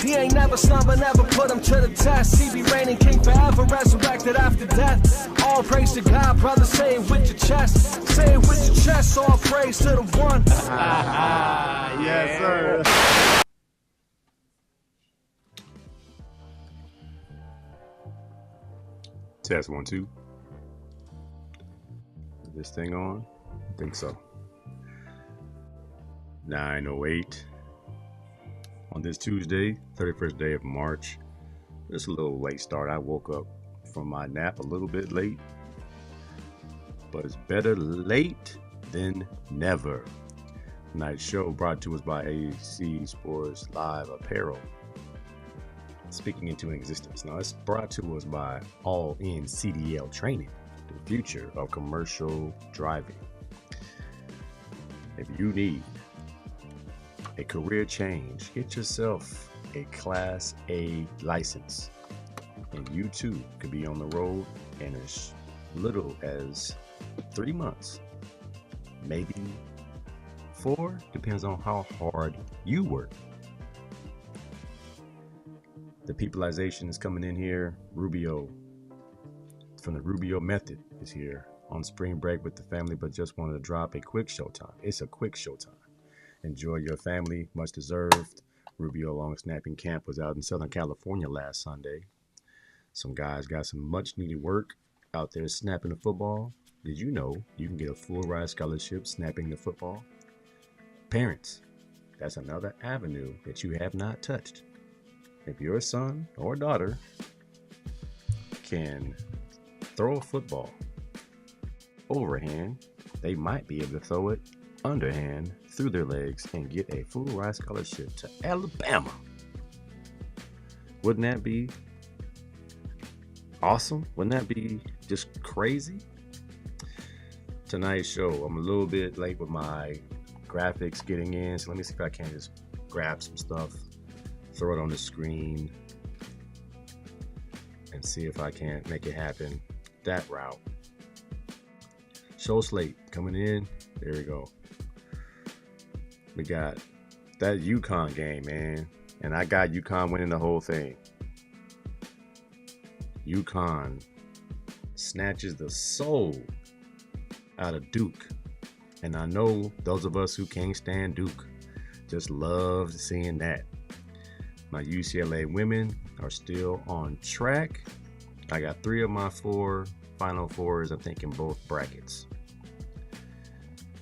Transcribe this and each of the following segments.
He ain't never slumber, never put him to the test. He be reigning king forever, resurrected after death. All praise to God, brother, say it with your chest. Say it with your chest, all praise to the one. Yes, sir. Test 1 2. Is this thing on? I think so. 9:08 on this Tuesday, 31st day of March. Just a little late start. I woke up from my nap a little bit late, but it's better late than never. Tonight's show brought to us by AC Sports Live Apparel. Speaking into existence. Now, it's brought to us by All In CDL Training, the future of commercial driving. If you need a career change, get yourself a Class A license, and you too could be on the road in as little as 3 months, maybe 4, depends on how hard you work. The peopleization is coming in here. Rubio from the Rubio Method is here on spring break with the family, but just wanted to drop a quick showtime. It's a quick showtime. Enjoy your family, much deserved. Rubio Long Snapping Camp was out in Southern California last Sunday. Some guys got some much needed work out there snapping the football. Did you know you can get a full ride scholarship snapping the football? Parents, that's another avenue that you have not touched. If your son or daughter can throw a football overhand, they might be able to throw it underhand through their legs and get a full ride scholarship to Alabama. Wouldn't that be awesome? Wouldn't that be just crazy? Tonight's show, I'm a little bit late with my graphics getting in, so let me see if I can just grab some stuff, throw it on the screen, and see if I can't make it happen that route. Show slate coming in. There we go. We got that UConn game, man. And I got UConn winning the whole thing. UConn snatches the soul out of Duke. And I know those of us who can't stand Duke just love seeing that. My UCLA women are still on track. I got 3 of my 4 Final Fours, I think, in both brackets.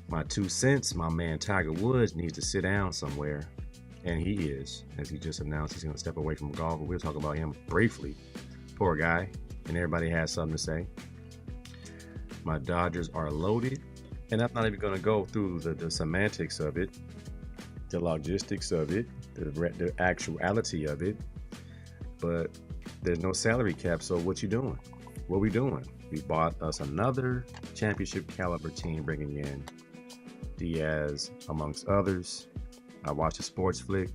My 2 cents, my man Tiger Woods needs to sit down somewhere. And he is, as he just announced he's going to step away from golf. We'll talk about him briefly. Poor guy. And everybody has something to say. My Dodgers are loaded. And I'm not even going to go through the semantics of it, the logistics of it, the actuality of it. But there's no salary cap, so what you doing? What we doing? We bought us another championship caliber team, bringing in Diaz, amongst others. I watched a sports flick,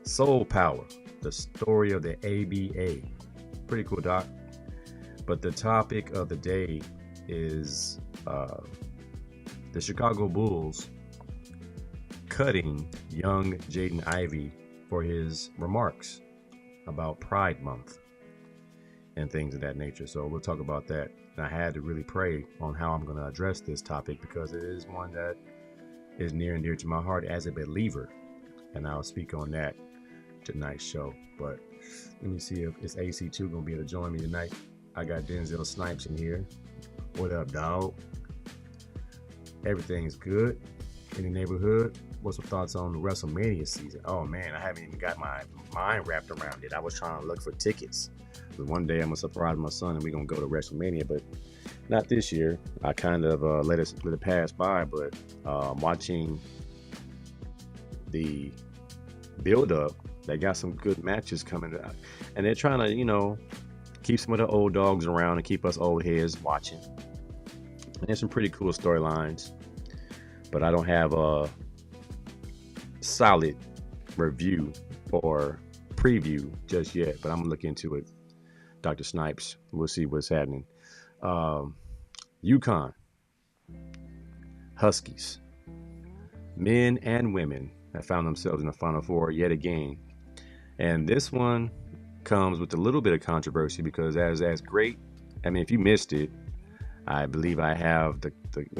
Soul Power, the story of the ABA. Pretty cool, doc. But the topic of the day is the Chicago Bulls cutting young Jayden Ivey for his remarks about Pride Month and things of that nature. So we'll talk about that. And I had to really pray on how I'm going to address this topic, because it is one that is near and dear to my heart as a believer. And I'll speak on that tonight's show. But let me see if it's AC2 going to be able to join me tonight. I got Denzel Snipes in here. What up, dog? Everything's good in the neighborhood. What's your thoughts on the WrestleMania season? Oh man, I haven't even got my mind wrapped around it. I was trying to look for tickets. But one day I'm gonna surprise my son and we're gonna go to WrestleMania, but not this year. I kind of let it pass by, but watching the build up, they got some good matches coming up, and they're trying to, keep some of the old dogs around and keep us old heads watching. And there's some pretty cool storylines, but I don't have a solid review or preview just yet, but I'm gonna look into it. Dr. Snipes, we'll see what's happening. UConn Huskies, men and women, that found themselves in the Final Four yet again. And this one comes with a little bit of controversy because as great, I mean, if you missed it, I believe I have the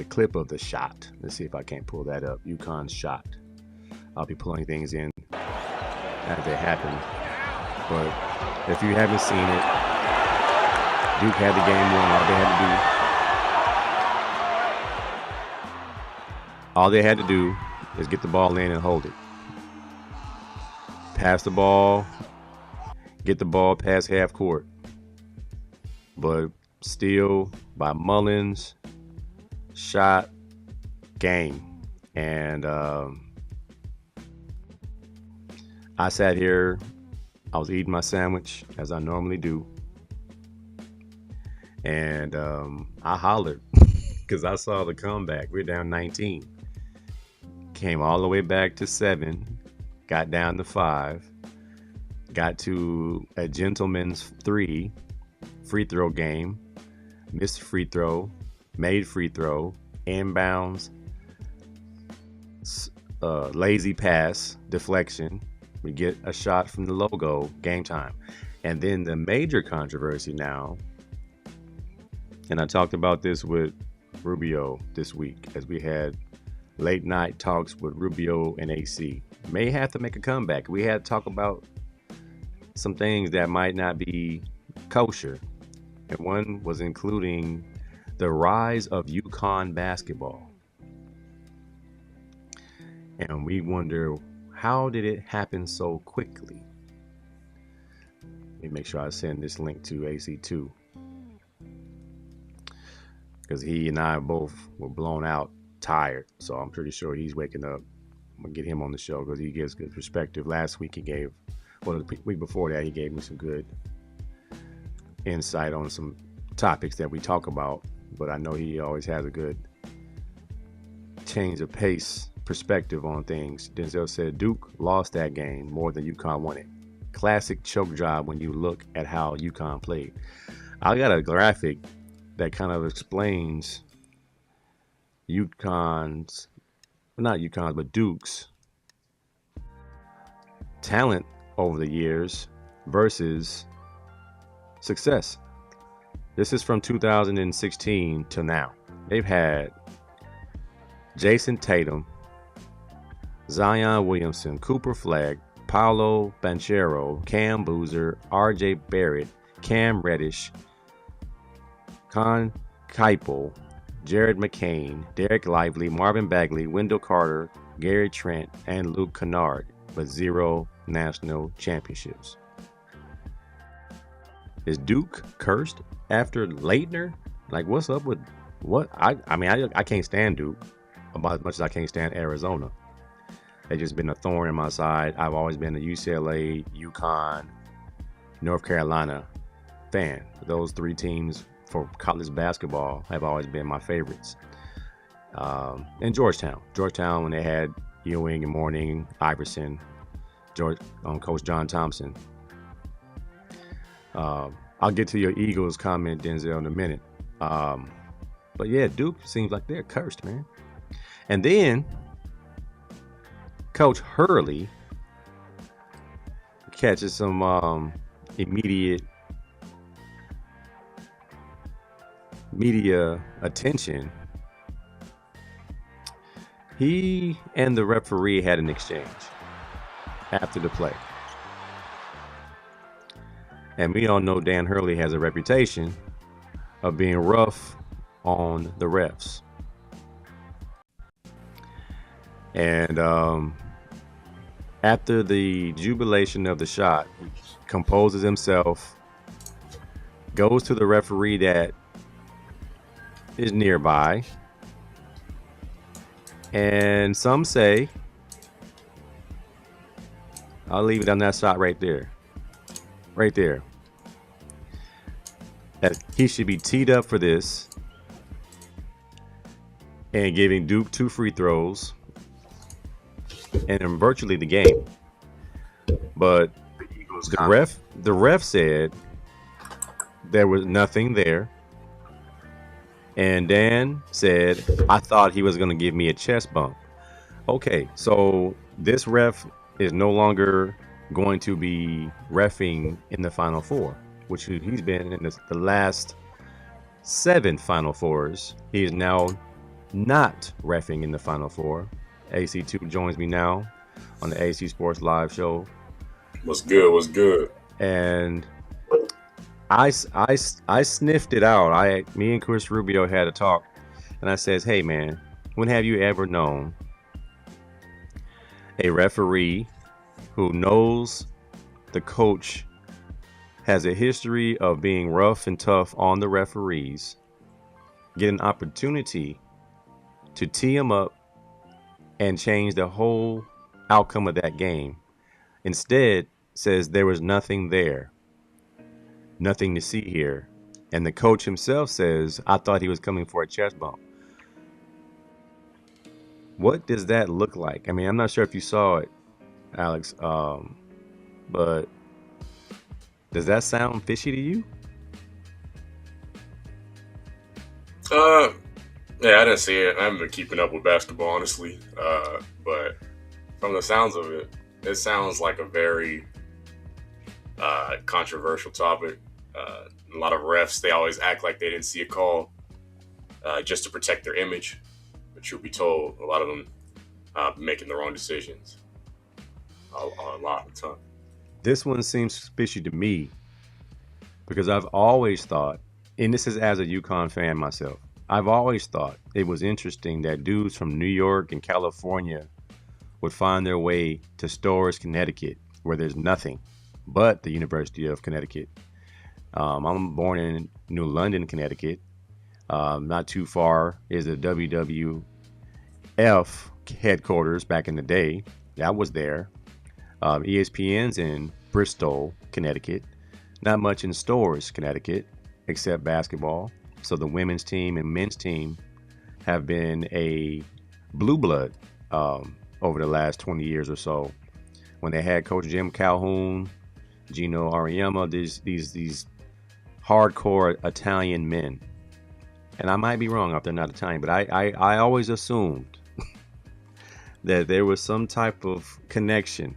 clip of the shot. Let's see if I can't pull that up. UCONN's shot. I'll be pulling things in as they happen. But if you haven't seen it, Duke had the game won. All they had to do is get the ball in and hold it. Pass the ball, get the ball past half court. But steal by Mullins, shot, game. And I sat here, I was eating my sandwich as I normally do. And I hollered because I saw the comeback. We're down 19. Came all the way back to 7, got down to 5, got to a gentleman's 3 free throw game, missed free throw, made free throw, inbounds, lazy pass, deflection. We get a shot from the logo, game time. And then the major controversy now, and I talked about this with Rubio this week as we had late night talks with Rubio and AC. May have to make a comeback. We had to talk about some things that might not be kosher. And one was including the rise of UConn basketball. And we wonder, how did it happen so quickly? Let me make sure I send this link to AC too, because he and I both were blown out tired, so I'm pretty sure he's waking up. I'm gonna get him on the show because he gives good perspective. Last week he gave, well, the week before that he gave me some good insight on some topics that we talk about, but I know he always has a good change of pace perspective on things. Denzel said Duke lost that game more than UConn won it. Classic choke job when you look at how UConn played. I got a graphic that kind of explains UConn's, not UConn's, but Duke's talent over the years versus success. This is from 2016 to now. They've had Jason Tatum, Zion Williamson, Cooper Flagg, Paolo Banchero, Cam Boozer, RJ Barrett, Cam Reddish, Con Keipel, Jared McCain, Derek Lively, Marvin Bagley, Wendell Carter, Gary Trent, and Luke Kennard, but 0 national championships. Is Duke cursed after Leitner? Like, what's up with what? I mean, I can't stand Duke about as much as I can't stand Arizona. They've just been a thorn in my side. I've always been a UCLA, UConn, North Carolina fan. Those 3 teams for college basketball have always been my favorites. And Georgetown when they had Ewing and Mourning, Iverson, Coach John Thompson. I'll get to your Eagles comment, Denzel, in a minute. But yeah, Duke seems like they're cursed, man. And then Coach Hurley catches some immediate media attention. He and the referee had an exchange after the play. And we all know Dan Hurley has a reputation of being rough on the refs. And after the jubilation of the shot, he composes himself, goes to the referee that is nearby, and some say, I'll leave it on that shot right there, that he should be teed up for this and giving Duke 2 free throws and in virtually the game. But the ref said there was nothing there. And Dan said, I thought he was going to give me a chest bump. Okay, so this ref is no longer going to be reffing in the Final Four, which he's been in the last 7 Final Fours. He is now not reffing in the Final Four. AC2 joins me now on the AC Sports Live show. What's good? What's good? And I sniffed it out. Me and Chris Rubio had a talk, and I says, "Hey man, when have you ever known a referee who knows the coach has a history of being rough and tough on the referees, get an opportunity to tee him up and change the whole outcome of that game? Instead, says there was nothing there, nothing to see here." And the coach himself says, "I thought he was coming for a chest bump." What does that look like? I mean, I'm not sure if you saw it, Alex, but does that sound fishy to you? Yeah, I didn't see it. I haven't been keeping up with basketball, honestly. But from the sounds of it, it sounds like a very controversial topic. A lot of refs, they always act like they didn't see a call just to protect their image. But truth be told, a lot of them making the wrong decisions a lot of the time. This one seems fishy to me because I've always thought, and this is as a UConn fan myself, I've always thought it was interesting that dudes from New York and California would find their way to Storrs, Connecticut, where there's nothing but the University of Connecticut. I'm born in New London, Connecticut. Not too far is the WWF headquarters back in the day. That was there. ESPN's in Bristol, Connecticut. Not much in Storrs, Connecticut, except basketball. So the women's team and men's team have been a blue blood over the last 20 years or so. When they had Coach Jim Calhoun, Gino Auriemma, these hardcore Italian men. And I might be wrong if they're not Italian, but I always assumed that there was some type of connection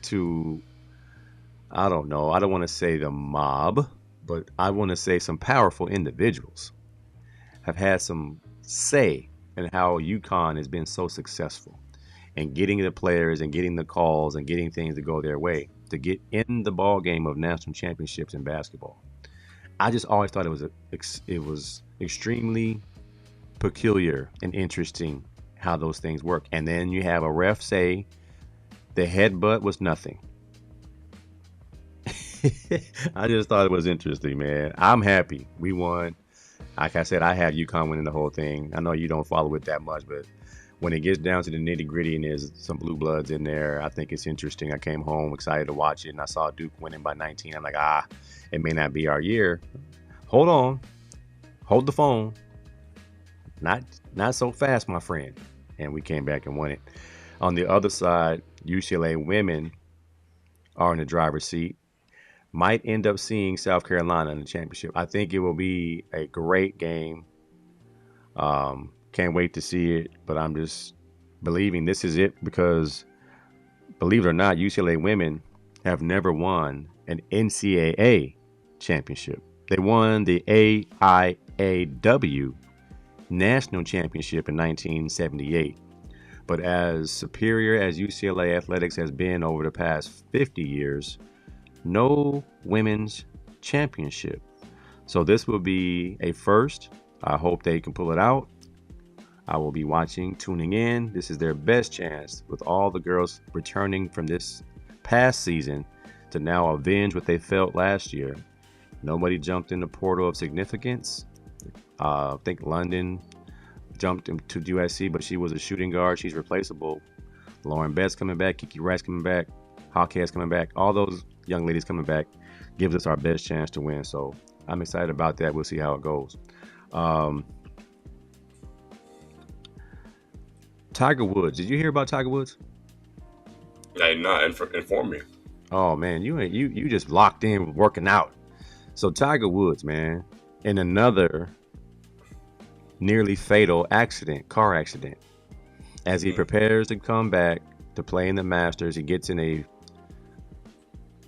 to, I don't know, I don't want to say the mob, but I want to say some powerful individuals have had some say in how UConn has been so successful in getting the players and getting the calls and getting things to go their way to get in the ball game of national championships in basketball. I just always thought it was extremely peculiar and interesting how those things work. And then you have a ref say the headbutt was nothing. I just thought it was interesting, man. I'm happy we won. Like I said, I have UConn winning the whole thing. I know you don't follow it that much, but when it gets down to the nitty gritty and there's some blue bloods in there, I think it's interesting. I came home excited to watch it, and I saw Duke winning by 19. I'm like, it may not be our year. Hold on. Hold the phone. Not so fast, my friend. And we came back and won it. On the other side, UCLA women are in the driver's seat. Might end up seeing South Carolina in the championship. I think it will be a great game. Can't wait to see it, but I'm just believing this is it because, believe it or not, UCLA women have never won an NCAA championship. They won the AIAW national championship in 1978. But as superior as UCLA athletics has been over the past 50 years, no women's championship. So this will be a first. I hope they can pull it out. I will be watching, tuning in. This is their best chance with all the girls returning from this past season to now avenge what they felt last year. Nobody jumped in the portal of significance. I think London jumped into USC, but she was a shooting guard. She's replaceable. Lauren Betts coming back. Kiki Rice coming back. Hawkhead's coming back. All those young ladies coming back gives us our best chance to win. So I'm excited about that. We'll see how it goes. Tiger Woods. Did you hear about Tiger Woods? Hey, not inform me. Oh man, you just locked in with working out. So Tiger Woods, man, in another nearly fatal car accident, as he prepares to come back to play in the Masters. He gets in a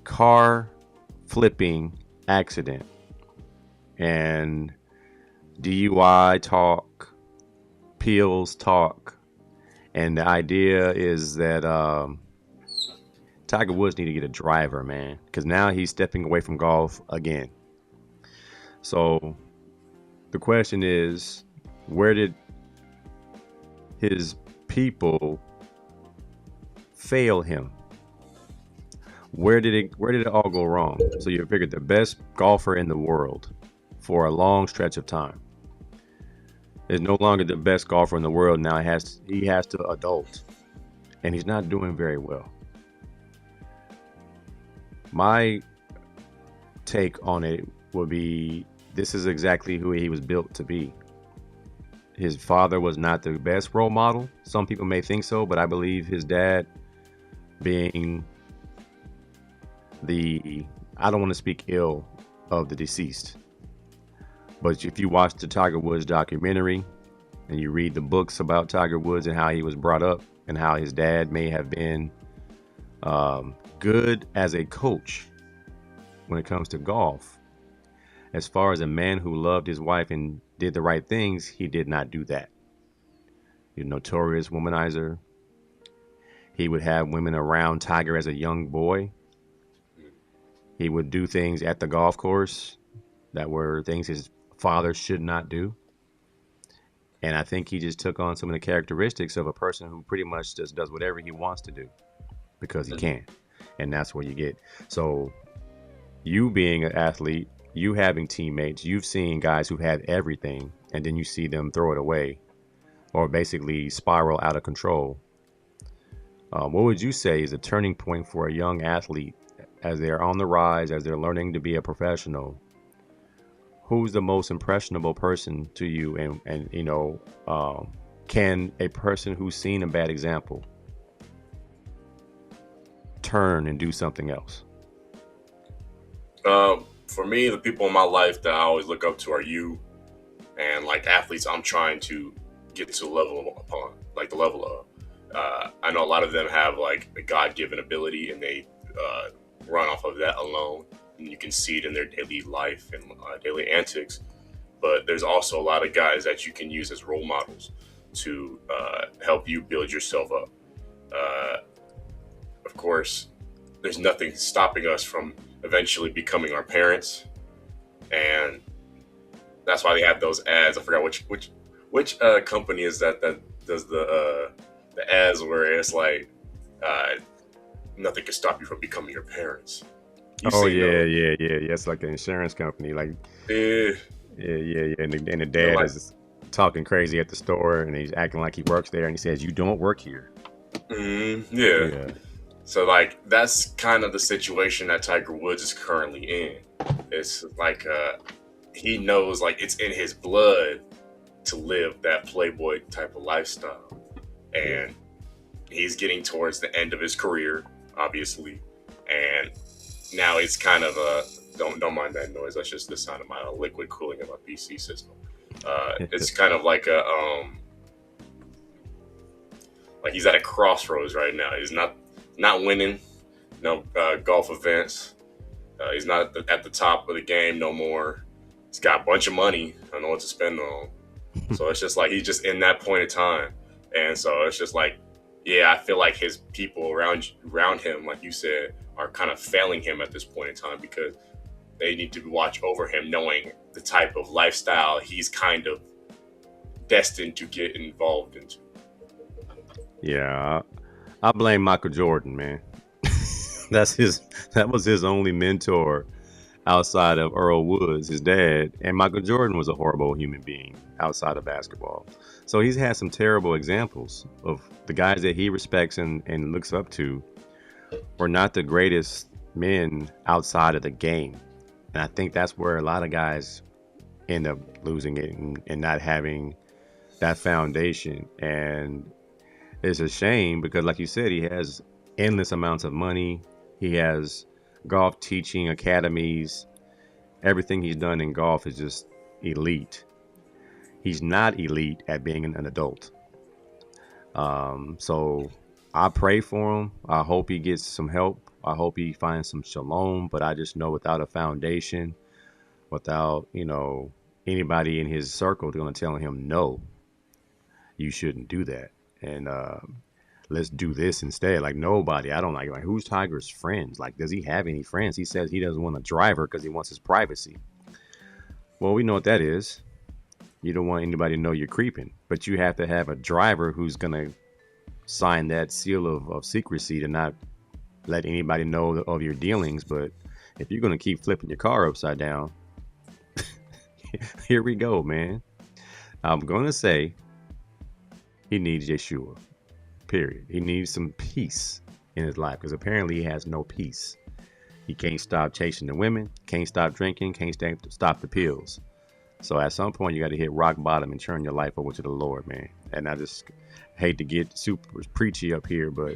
car flipping accident, and DUI talk, pills talk, and the idea is that Tiger Woods need to get a driver, man, because now he's stepping away from golf again. So the question is, where did his people fail him? Where did it all go wrong? So you figured the best golfer in the world for a long stretch of time is no longer the best golfer in the world. Now he has to adult, and he's not doing very well. My take on it would be, this is exactly who he was built to be. His father was not the best role model. Some people may think so, but I believe his dad, being I don't want to speak ill of the deceased, but if you watch the Tiger Woods documentary and you read the books about Tiger Woods and how he was brought up and how his dad may have been good as a coach when it comes to golf, as far as a man who loved his wife and did the right things, he did not do that. He's a notorious womanizer. He would have women around Tiger as a young boy. He would do things at the golf course that were things his father should not do. And I think he just took on some of the characteristics of a person who pretty much just does whatever he wants to do because he can. And that's where you get. So you being an athlete, you having teammates, you've seen guys who had everything, and then you see them throw it away or basically spiral out of control. What would you say is a turning point for a young athlete as they're on the rise, as they're learning to be a professional? Who's the most impressionable person to you? And you know, can a person who's seen a bad example turn and do something else? For me, the people in my life that I always look up to are you, and like athletes I'm trying to get to a level upon, like the level of. I know a lot of them have like a God-given ability, and they run off of that alone. And you can see it in their daily life and daily antics. But there's also a lot of guys that you can use as role models to help you build yourself up. Of course, there's nothing stopping us from eventually becoming our parents, and that's why they have those ads. I forgot which company is that does the ads where it's like nothing can stop you from becoming your parents. Yeah. It's like an insurance company, like yeah. And the dad like, is talking crazy at the store, and he's acting like he works there, and he says, "You don't work here." Yeah. So like that's kind of the situation that Tiger Woods is currently in. It's like he knows like it's in his blood to live that playboy type of lifestyle, and he's getting towards the end of his career, obviously, and now it's kind of don't mind that noise. That's just the sound of my liquid cooling in my PC system. It's kind of like like he's at a crossroads right now. He's not winning golf events. He's not at the top of the game no more. He's got a bunch of money. I don't know what to spend on. So it's just like he's just in that point of time. And so it's just like, yeah, I feel like his people around him, like you said, are kind of failing him at this point in time because they need to watch over him, knowing the type of lifestyle he's kind of destined to get involved into. Yeah, I blame Michael Jordan, man. That was his only mentor outside of Earl Woods, his dad. And Michael Jordan was a horrible human being outside of basketball. So he's had some terrible examples of the guys that he respects and looks up to were not the greatest men outside of the game. And I think that's where a lot of guys end up losing it and not having that foundation. And it's a shame because, like you said, he has endless amounts of money. He has golf teaching academies. Everything he's done in golf is just elite. He's not elite at being an adult. So I pray for him. I hope he gets some help. I hope he finds some shalom. But I just know without a foundation, without, anybody in his circle going to tell him, no, you shouldn't do that. And let's do this instead. Like, nobody, I don't like who's Tiger's friends? Like, does he have any friends? He says he doesn't want a driver because he wants his privacy. Well, we know what that is. You don't want anybody to know you're creeping, but you have to have a driver who's going to sign that seal of secrecy to not let anybody know of your dealings. But if you're going to keep flipping your car upside down, here we go, man. I'm going to say he needs Yeshua, period. He needs some peace in his life because apparently he has no peace. He can't stop chasing the women, can't stop drinking, can't stop the pills. So at some point, you got to hit rock bottom and turn your life over to the Lord, man. And I just hate to get super preachy up here, but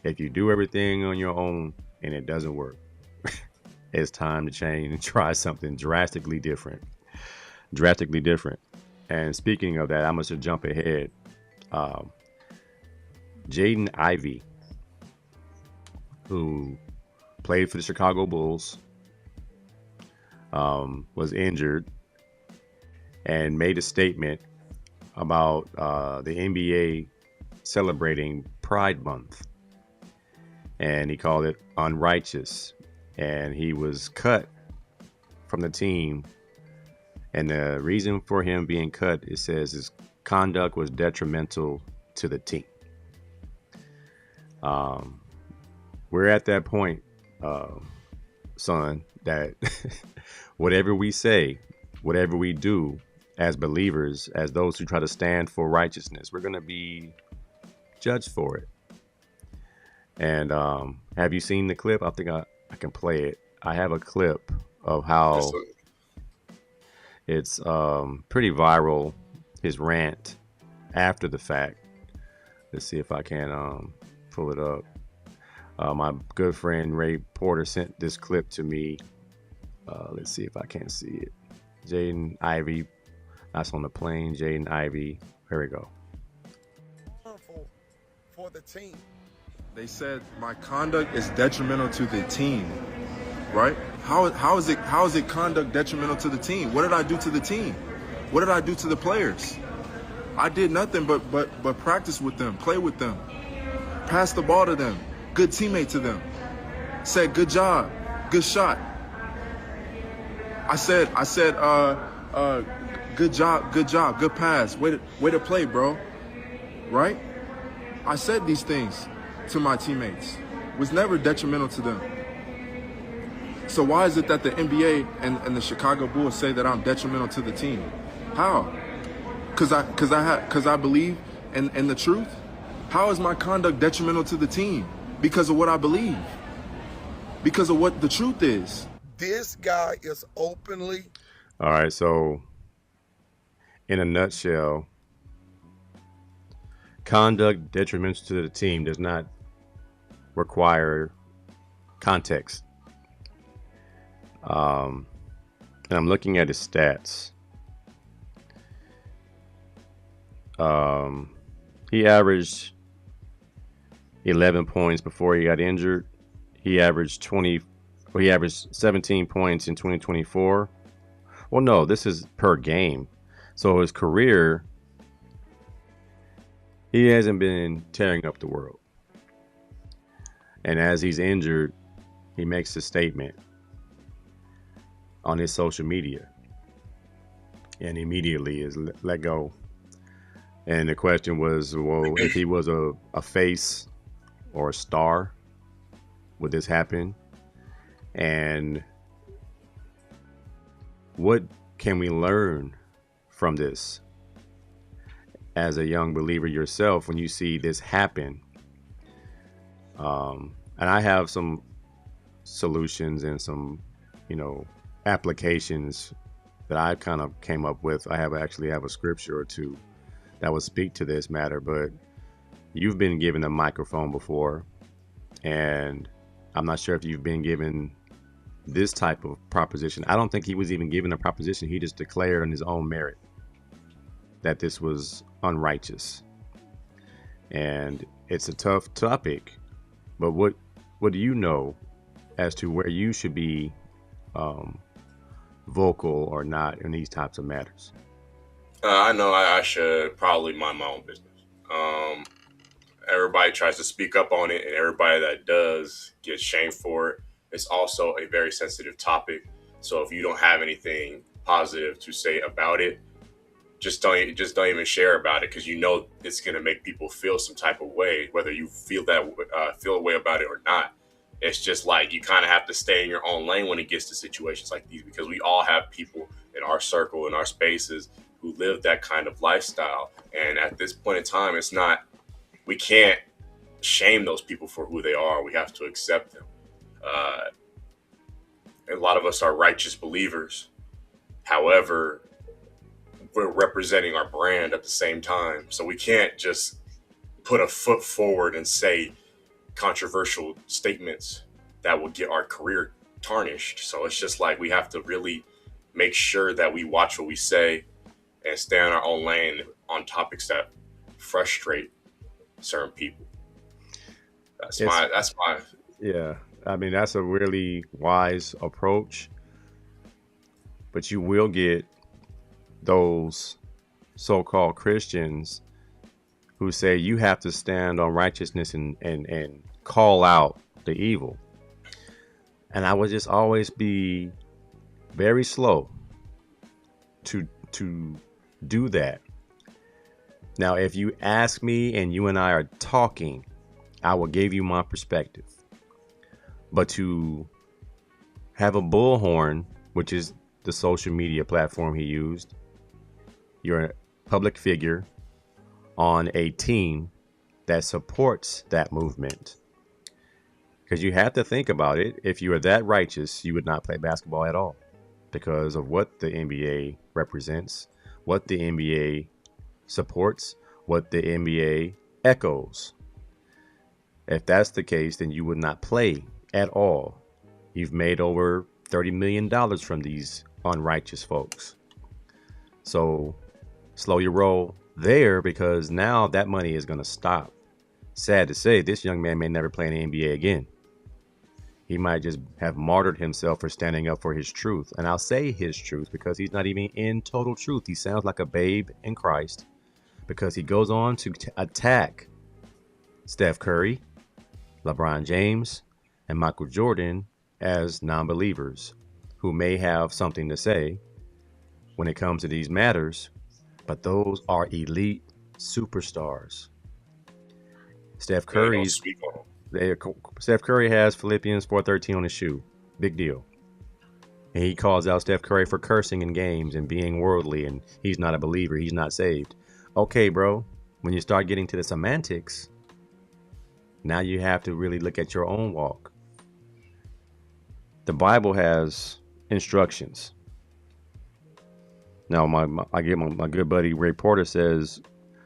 if you do everything on your own and it doesn't work, it's time to change and try something drastically different. Drastically different. And speaking of that, I must jump ahead. Jayden Ivey, who played for the Chicago Bulls, was injured and made a statement about the NBA celebrating Pride Month. And he called it unrighteous. And he was cut from the team. And the reason for him being cut, it says his conduct was detrimental to the team. We're at that point, son, that whatever we say, whatever we do as believers, as those who try to stand for righteousness, we're going to be judged for it. And have you seen the clip? I think I can play it. I have a clip of how it's pretty viral, his rant after the fact. Let's see if I can pull it up. My good friend Ray Porter sent this clip to me. Let's see if I can see it. Jayden Ivey, that's on the plane. Jayden Ivey. Here we go. For the team. They said my conduct is detrimental to the team, right? How is it conduct detrimental to the team? What did I do to the team? What did I do to the players? I did nothing but practice with them, play with them, pass the ball to them, good teammate to them. Said good job, good shot. I said good job, good pass, way to play, bro. Right? I said these things to my teammates. Was never detrimental to them. So why is it that the NBA and the Chicago Bulls say that I'm detrimental to the team? How? Because I believe in the truth? How is my conduct detrimental to the team? Because of what I believe. Because of what the truth is. This guy is openly. All right, so in a nutshell, conduct detrimental to the team does not require context. And I'm looking at his stats. He averaged 11 points before he got injured. He averaged 17 points in 2024. Well, no, this is per game. So his career, he hasn't been tearing up the world. And as he's injured, he makes a statement on his social media and immediately is let go. And the question was, well, if he was a face or a star, would this happen? And what can we learn from this as a young believer yourself when you see this happen? And I have some solutions and some, applications that I kind of came up with. I actually have a scripture or two that would speak to this matter, but you've been given a microphone before, and I'm not sure if you've been given this type of proposition. I don't think he was even given a proposition. He just declared on his own merit that this was unrighteous. And it's a tough topic, but what do you know as to where you should be vocal or not in these types of matters? I know I should probably mind my own business. Everybody tries to speak up on it, and everybody that does gets shamed for it. It's also a very sensitive topic. So if you don't have anything positive to say about it, just don't even share about it, because you know it's going to make people feel some type of way, whether you feel a way about it or not. It's just like you kind of have to stay in your own lane when it gets to situations like these, because we all have people in our circle, in our spaces, who live that kind of lifestyle. And at this point in time, we can't shame those people for who they are. We have to accept them. A lot of us are righteous believers. However, we're representing our brand at the same time. So we can't just put a foot forward and say controversial statements that will get our career tarnished. So it's just like we have to really make sure that we watch what we say and stay in our own lane on topics that frustrate certain people. That's my Yeah, I mean, that's a really wise approach, but you will get those so-called Christians who say you have to stand on righteousness and call out the evil. And I would just always be very slow to do that. Now, if you ask me and you and I are talking, I will give you my perspective. But to have a bullhorn, which is the social media platform he used, you're a public figure on a team that supports that movement. Because you have to think about it. If you are that righteous, you would not play basketball at all, because of what the NBA represents, what the NBA supports, what the NBA echoes. If that's the case, then you would not play at all. You've made over $30 million from these unrighteous folks. So slow your roll there, because now that money is going to stop. Sad to say, this young man may never play in the NBA again. He might just have martyred himself for standing up for his truth. And I'll say his truth because he's not even in total truth. He sounds like a babe in Christ, because he goes on to attack Steph Curry, LeBron James, and Michael Jordan as non-believers who may have something to say when it comes to these matters, but those are elite superstars. Steph Curry has Philippians 4:13 on his shoe. Big deal. And he calls out Steph Curry for cursing in games and being worldly, and he's not a believer. He's not saved. Okay, bro. When you start getting to the semantics, now you have to really look at your own walk. The Bible has instructions. Now, my good buddy Ray Porter says,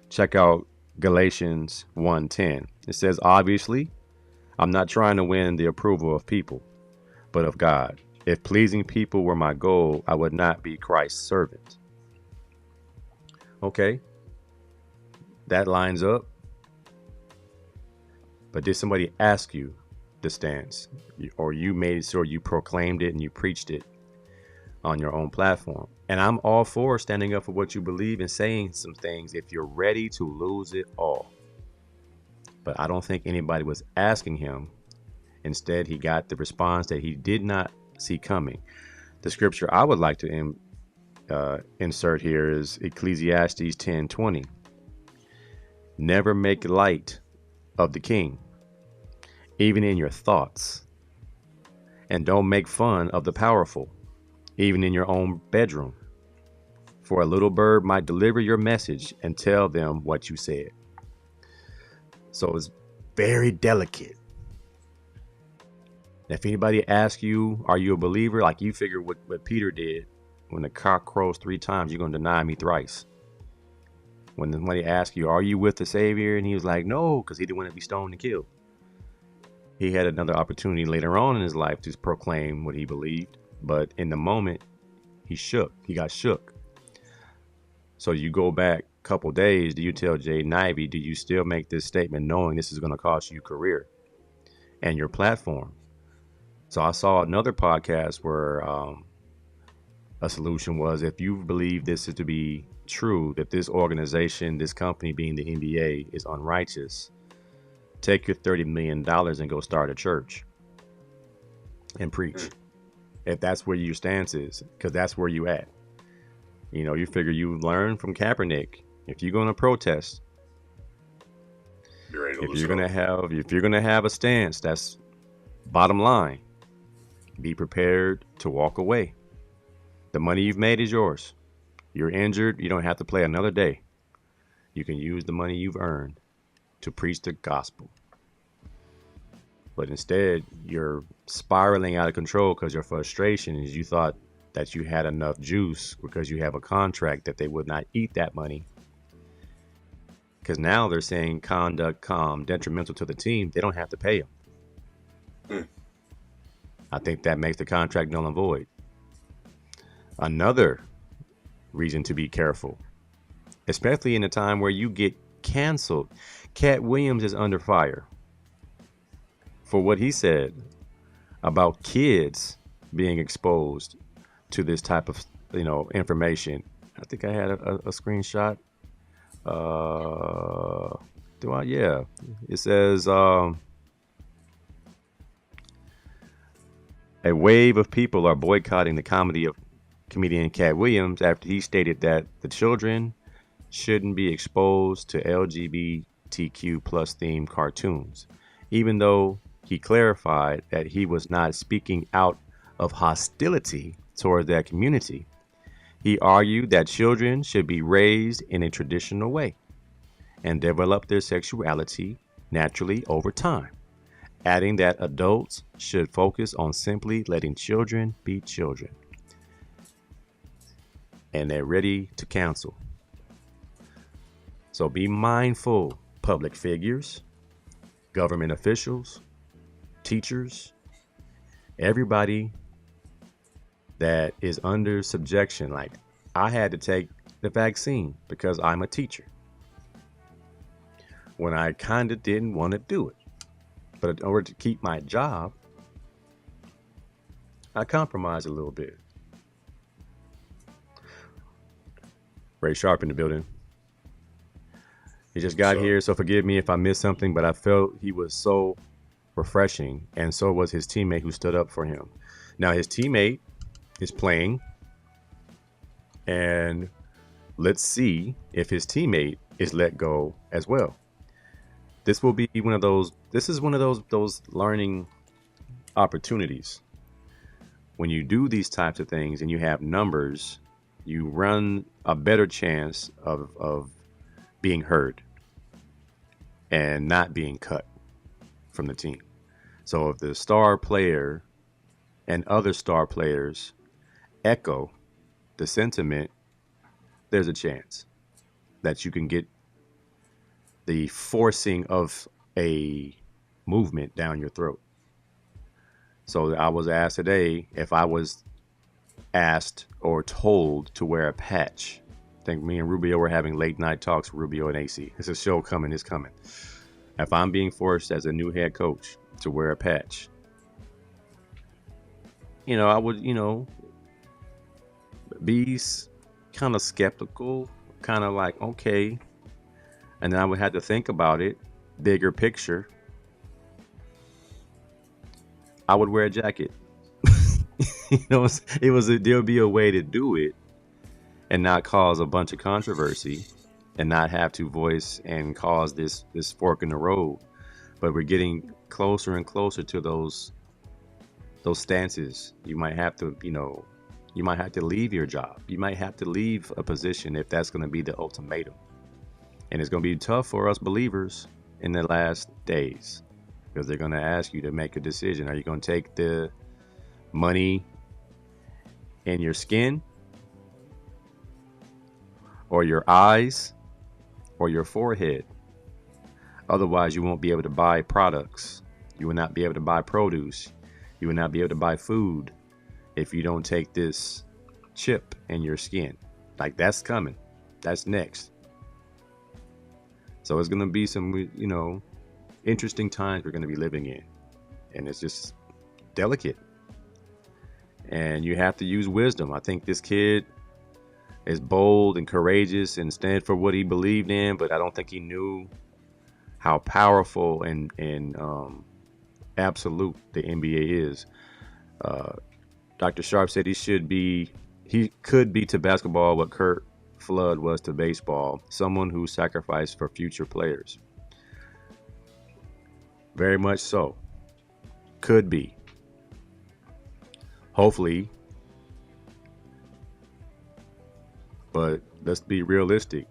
check out Galatians 1:10. It says, obviously, I'm not trying to win the approval of people, but of God. If pleasing people were my goal, I would not be Christ's servant. Okay, that lines up. But did somebody ask you the stance, or you made sure you proclaimed it and you preached it on your own platform? And I'm all for standing up for what you believe and saying some things if you're ready to lose it all. But I don't think anybody was asking him. Instead, he got the response that he did not see coming. The scripture I would like to insert here is Ecclesiastes 10:20. Never make light of the king, even in your thoughts. And don't make fun of the powerful, even in your own bedroom. For a little bird might deliver your message and tell them what you said. So it's very delicate. If anybody asks you, are you a believer? Like, you figure what Peter did. When the cock crows 3 times, you're going to deny me thrice. When somebody asks you, are you with the Savior? And he was like, no, because he didn't want to be stoned and killed. He had another opportunity later on in his life to proclaim what he believed. But in the moment, he shook. He got shook. So you go back couple days, do you tell Jayden Ivey, do you still make this statement knowing this is going to cost you your career and your platform? So I saw another podcast where a solution was, if you believe this is to be true, that this organization, this company being the NBA, is unrighteous, take your $30 million and go start a church and preach. If that's where your stance is, because that's where you at. You know, you figure you learn from Kaepernick. If you're going to protest, if you're going to have a stance, that's bottom line. Be prepared to walk away. The money you've made is yours. You're injured. You don't have to play another day. You can use the money you've earned to preach the gospel. But instead, you're spiraling out of control because your frustration is you thought that you had enough juice because you have a contract that they would not eat that money. Because now they're saying conduct detrimental to the team. They don't have to pay them. I think that makes the contract null and void. Another reason to be careful, especially in a time where you get canceled. Cat Williams is under fire for what he said about kids being exposed to this type of, information. I think I had a screenshot. Do I? Yeah. It says, a wave of people are boycotting the comedy of comedian Cat Williams after he stated that the children shouldn't be exposed to LGBTQ plus themed cartoons, even though he clarified that he was not speaking out of hostility toward that community. He argued that children should be raised in a traditional way and develop their sexuality naturally over time, adding that adults should focus on simply letting children be children. And they're ready to cancel. So be mindful, public figures, government officials, teachers, everybody that is under subjection. Like, I had to take the vaccine because I'm a teacher when I kind of didn't want to do it. But in order to keep my job, I compromised a little bit. Ray Sharp in the building. He just got here, so forgive me if I missed something, but I felt he was so refreshing, and so was his teammate who stood up for him. Now, his teammate is playing, and let's see if his teammate is let go as well. This will be one of those, those learning opportunities. When you do these types of things and you have numbers, you run a better chance of being heard and not being cut from the team. So if the star player and other star players echo the sentiment, there's a chance that you can get the forcing of a movement down your throat. So I was asked today if I was asked or told to wear a patch. I think me and Rubio were having late night talks, Rubio and AC. It's a show coming, it's coming. If I'm being forced as a new head coach to wear a patch, I would, be kind of skeptical, kind of like, okay. And then I would have to think about it, bigger picture. I would wear a jacket. There'll be a way to do it and not cause a bunch of controversy and not have to voice and cause this fork in the road. But we're getting closer and closer to those stances. You might have to, you might have to leave your job. You might have to leave a position if that's going to be the ultimatum. And it's going to be tough for us believers in the last days because they're going to ask you to make a decision. Are you going to take the money in your skin or your eyes or your forehead? Otherwise, you won't be able to buy products. You will not be able to buy produce. You will not be able to buy food if you don't take this chip in your skin. Like, that's coming. That's next. So it's going to be some, interesting times we're going to be living in. And it's just delicate. And you have to use wisdom. I think this kid is bold and courageous and stand for what he believed in, but I don't think he knew how powerful and absolute the NBA is. Dr. Sharp said he could be to basketball what Kurt Flood was to baseball, someone who sacrificed for future players. Very much so. Could be. Hopefully. But let's be realistic.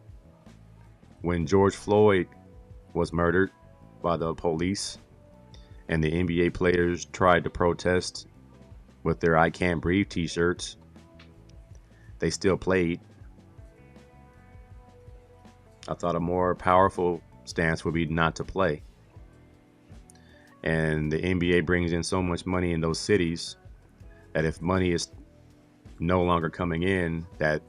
When George Floyd was murdered by the police and the NBA players tried to protest with their I Can't Breathe t-shirts, they still played. I thought a more powerful stance would be not to play. And the NBA brings in so much money in those cities that if money is no longer coming in, that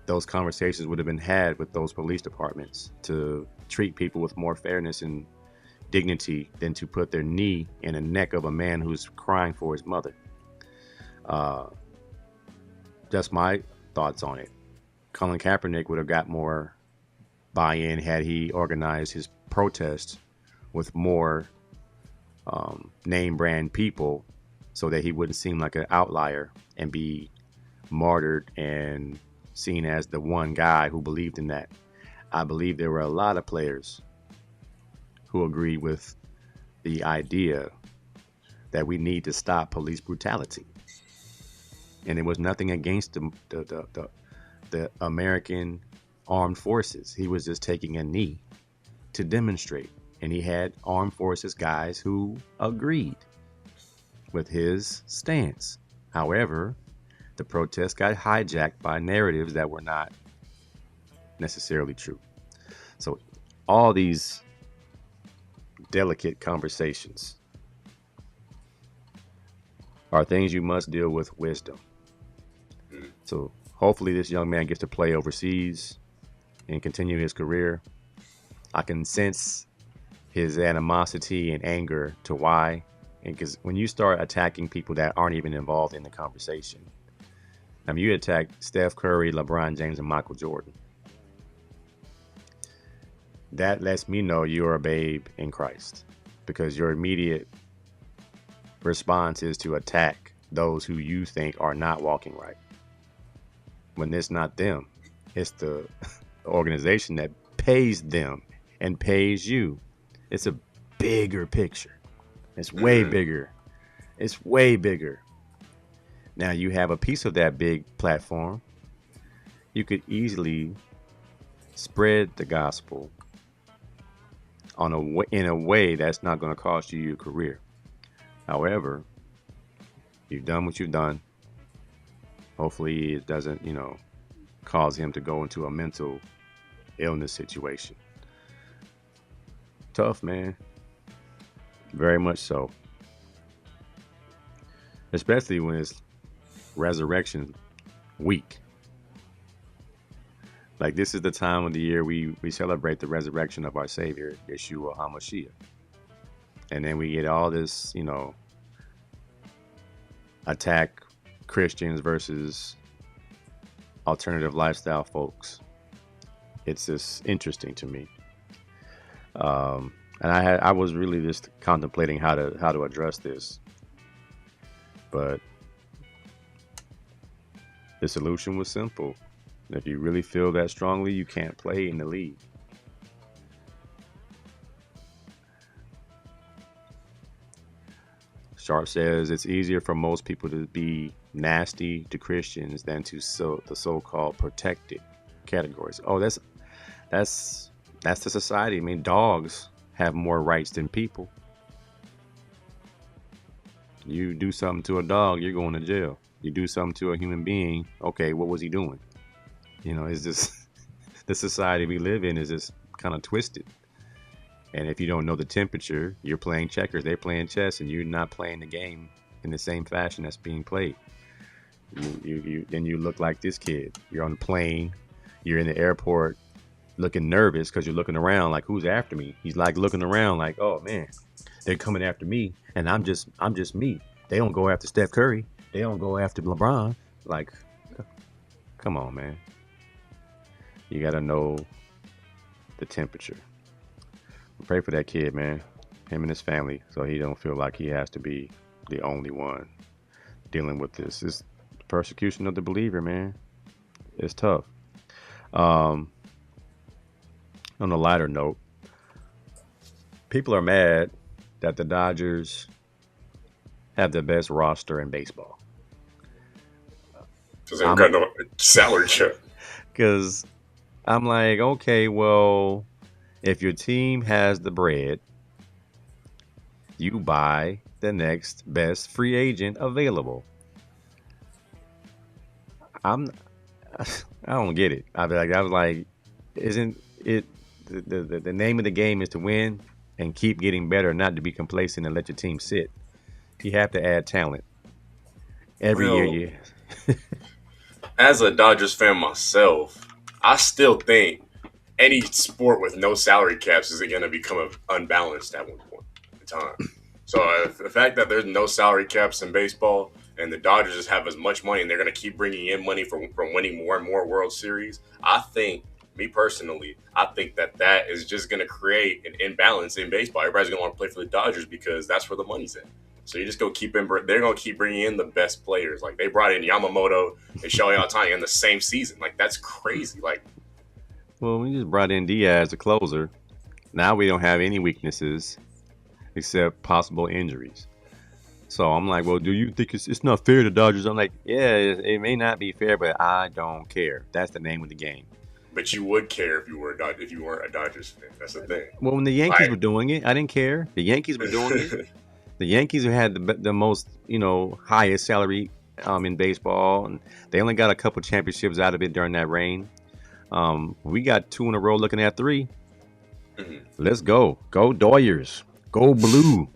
those conversations would have been had with those police departments to treat people with more fairness and dignity than to put their knee in the neck of a man who's crying for his mother. That's my thoughts on it. Colin Kaepernick would have got more buy-in had he organized his protest with more name brand people so that he wouldn't seem like an outlier and be martyred and seen as the one guy who believed in that. I believe there were a lot of players who agreed with the idea that we need to stop police brutality. And it was nothing against the American armed forces. He was just taking a knee to demonstrate. And he had armed forces guys who agreed with his stance. However, the protest got hijacked by narratives that were not necessarily true. So all these delicate conversations are things you must deal with wisdom. So hopefully this young man gets to play overseas and continue his career. I can sense his animosity and anger to why. And because when you start attacking people that aren't even involved in the conversation, I mean, you attack Steph Curry, LeBron James, and Michael Jordan. That lets me know you're a babe in Christ, because your immediate response is to attack those who you think are not walking right. When it's not them, it's the organization that pays them and pays you. It's a bigger picture. It's way bigger. It's way bigger. Now you have a piece of that big platform. You could easily spread the gospel in a way that's not going to cost you your career. However, you've done what you've done. Hopefully it doesn't, cause him to go into a mental illness situation. Tough, man. Very much so. Especially when it's Resurrection Week. Like, this is the time of the year we celebrate the resurrection of our Savior, Yeshua HaMashiach. And then we get all this, attack Christians versus alternative lifestyle folks. It's just interesting to me. And I was really just contemplating how to address this. But the solution was simple. If you really feel that strongly, you can't play in the league. Sharp says it's easier for most people to be nasty to Christians than to the so-called protected categories. Oh, that's the society. I mean, dogs have more rights than people. You do something to a dog, you're going to jail. You do something to a human being, okay, what was he doing? It's just the society we live in is just kind of twisted. And if you don't know the temperature, you're playing checkers, they're playing chess, and you're not playing the game in the same fashion that's being played. Then you look like this kid. You're on the plane, you're in the airport, looking nervous because you're looking around like, who's after me? He's like looking around like, oh man, they're coming after me, and I'm just me. They don't go after Steph Curry. They don't go after LeBron. Like, come on, man. You gotta know the temperature. Pray for that kid, man. Him and his family, so he don't feel like he has to be the only one dealing with this. It's persecution of the believer, man. It's tough. On a lighter note, people are mad that the Dodgers have the best roster in baseball. Because they don't got no salary cap. Because I'm like, okay, well, if your team has the bread, you buy the next best free agent available. I don't get it. I was like, isn't it the name of the game is to win and keep getting better, not to be complacent and let your team sit. You have to add talent every year. As a Dodgers fan myself, I still think any sport with no salary caps is going to become unbalanced at one point in time. So the fact that there's no salary caps in baseball and the Dodgers just have as much money and they're going to keep bringing in money from winning more and more World Series, I think, me personally, I think that is just going to create an imbalance in baseball. Everybody's going to want to play for the Dodgers because that's where the money's at. So you just go they're going to keep bringing in the best players. Like they brought in Yamamoto and Shohei Ohtani in the same season. Like that's crazy. Like, well, we just brought in Diaz, the closer. Now we don't have any weaknesses except possible injuries. So I'm like, well, do you think it's not fair to Dodgers? I'm like, yeah, it may not be fair, but I don't care. That's the name of the game. But you would care if you weren't a Dodgers fan. That's the thing. Well, when the Yankees were doing it, I didn't care. The Yankees were doing it. The Yankees had the most, highest salary in baseball, and they only got a couple championships out of it during that reign. We got 2 in a row, looking at 3. Mm-hmm. Let's go Doyers, go blue.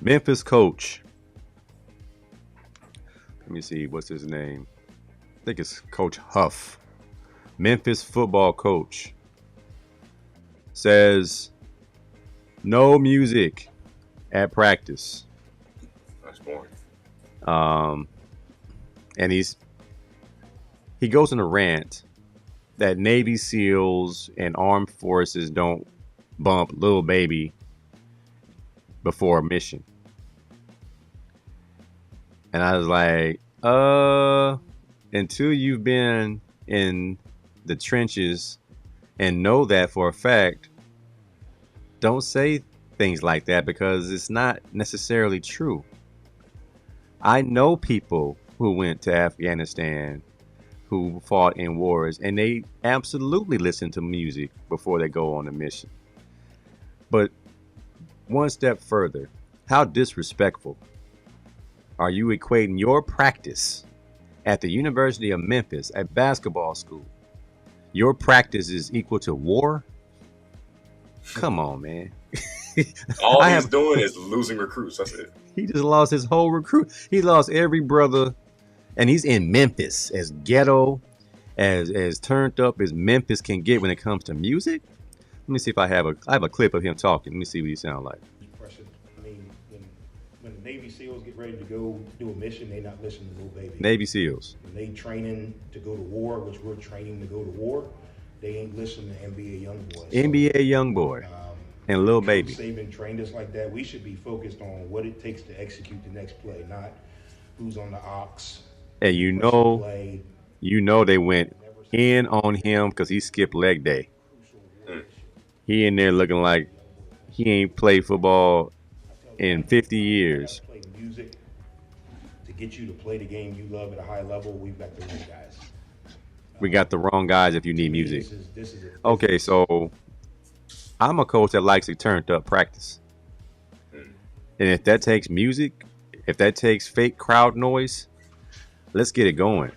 Memphis coach. Let me see, what's his name? I think it's Coach Huff. Memphis football coach says no music at practice. That's boring. And he goes on a rant that Navy SEALs and armed forces don't bump little baby before a mission. And I was like, until you've been in the trenches and know that for a fact, don't say things like that because it's not necessarily true. I know people who went to Afghanistan who fought in wars, and they absolutely listen to music before they go on a mission. But one step further, how disrespectful are you equating your practice at the University of Memphis at basketball school? Your practice is equal to war? Come on, man. All he's doing is losing recruits. That's it. He just lost his whole recruit. He lost every brother, and he's in Memphis, as ghetto, as turned up as Memphis can get when it comes to music. Let me see if I have a clip of him talking. Let me see what he sounds like. I mean, when the Navy SEALs get ready to go do a mission, they not listening to little baby. Navy SEALs. When they training to go to war, which we're training to go to war, they ain't listening to NBA Youngboy. NBA Youngboy and Lil Baby. Saban trained us like that. We should be focused on what it takes to execute the next play, not who's on the ox. And they went in on him because he skipped leg day. He in there looking like he ain't played football in 50 years. Play music to get you to play the game you love at a high level. We've got the wrong guys. We got the wrong guys if you need music. Okay, so I'm a coach that likes to turn up practice. And if that takes music, if that takes fake crowd noise, let's get it going.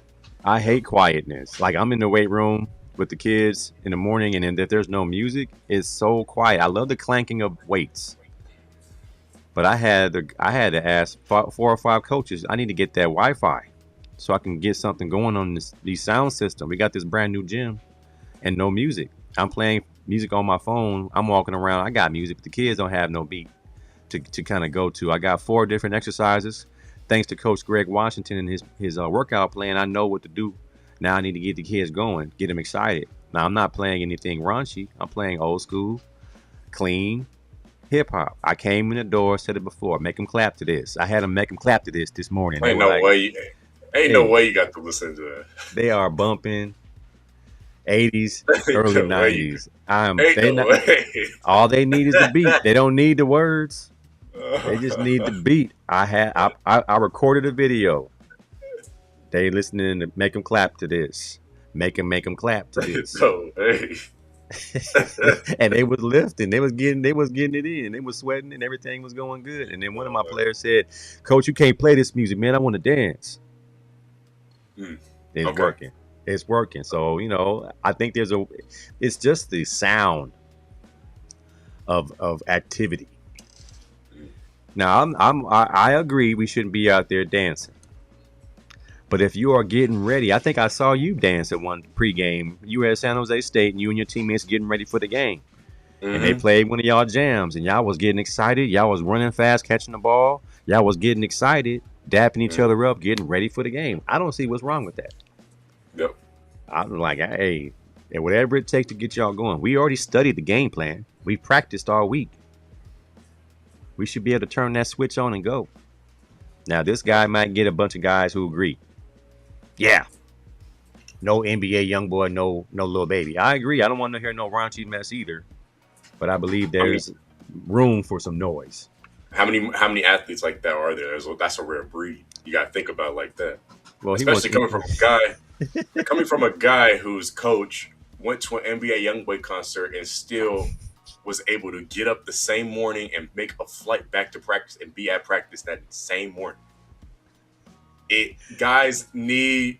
I hate quietness. Like I'm in the weight room with the kids in the morning, and then if there's no music, it's so quiet. I love the clanking of weights. But I had to ask 4 or 5 coaches, I need to get that Wi-Fi so I can get something going on these sound system. We got this brand new gym. and no music. I'm playing music on my phone. I'm walking around. I got music, but the kids don't have no beat to kind of go to. I got 4 different exercises. Thanks to Coach Greg Washington and his workout plan, I know what to do. Now I need to get the kids going, get them excited. Now I'm not playing anything raunchy. I'm playing old school, clean hip hop. I came in the door, said it before, make them clap to this. I had them make them clap to this morning. Ain't no way you got to listen to that. They are bumping 80s, early 90s. All they need is the beat. They don't need the words. They just need the beat. I recorded a video. They listening to make them clap to this. Make them clap to this. And they was lifting. They was getting it in. They was sweating and everything was going good. And then one of my players said, "Coach, you can't play this music, man. I want to dance." It's working. It's working. So, you know, I think it's just the sound of activity. Now, I agree we shouldn't be out there dancing. But if you are getting ready, I think I saw you dance at one pregame. You were at San Jose State, and you and your teammates getting ready for the game. And they played one of y'all jams, and y'all was getting excited. Y'all was running fast, catching the ball. Y'all was getting excited, dapping each other up, getting ready for the game. I don't see what's wrong with that. Yep. I'm like, hey, whatever it takes to get y'all going. We already studied the game plan. We practiced all week. We should be able to turn that switch on and go. Now, this guy might get a bunch of guys who agree. Yeah. No NBA young boy, no little baby. I agree. I don't want to hear no raunchy mess either. But I believe there's room for some noise. How many athletes like that are there? That's a rare breed. You got to think about it like that. Well, especially coming from a guy whose coach went to an NBA YoungBoy concert and still was able to get up the same morning and make a flight back to practice and be at practice that same morning. Guys need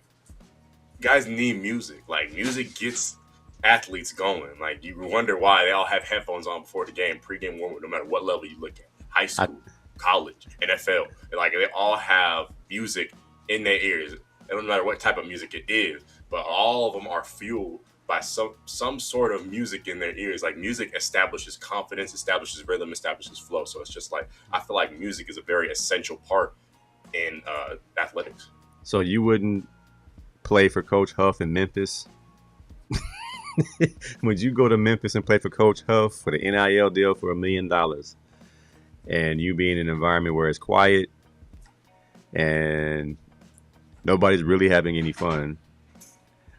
music. Like, music gets athletes going. Like, you wonder why they all have headphones on before the game, pregame warm-up, no matter what level you look at. High school, college, NFL. Like, they all have music in their ears. It doesn't matter what type of music it is, but all of them are fueled by some sort of music in their ears. Like, music establishes confidence, establishes rhythm, establishes flow. So it's just like, I feel like music is a very essential part in athletics. So you wouldn't play for Coach Huff in Memphis? Would you go to Memphis and play for Coach Huff for the NIL deal for $1 million? And you be in an environment where it's quiet and nobody's really having any fun.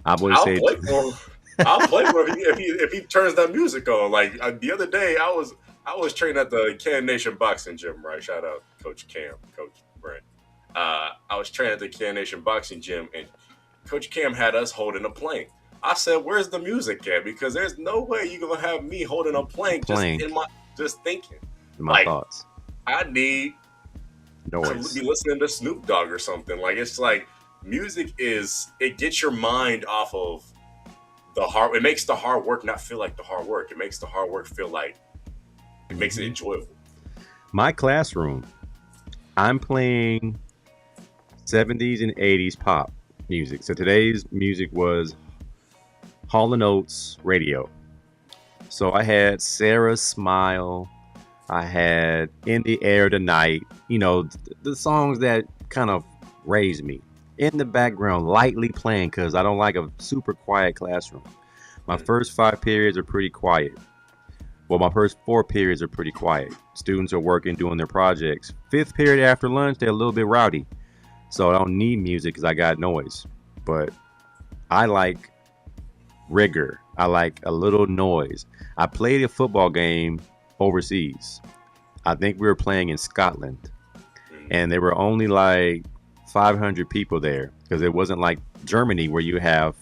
I'll play for him if he turns that music on. Like, the other day, I was training at the Can Nation boxing gym, right? Shout out Coach Cam, Coach Brent. I was training at the Can Nation boxing gym, and Coach Cam had us holding a plank. I said, "Where's the music at? Because there's no way you're gonna have me holding a plank. Just thinking." My thoughts. I need to be listening to Snoop Dogg or something. Like, it's like, music it gets your mind off of the hard. It makes the hard work not feel like the hard work. It makes the hard work feel like it makes it enjoyable. My classroom, I'm playing 70s and 80s pop music. So today's music was Hall & Oates radio. So I had Sarah's Smile. I had In the Air Tonight. You know, the songs that kind of raised me. In the background, lightly playing, because I don't like a super quiet classroom. My first 5 periods are pretty quiet. Well, my first 4 periods are pretty quiet. Students are working, doing their projects. 5th period after lunch, they're a little bit rowdy. So I don't need music because I got noise. But I like rigor. I like a little noise. I played a football game overseas. I think we were playing in Scotland. And there were only like 500 people there, because it wasn't like Germany where you have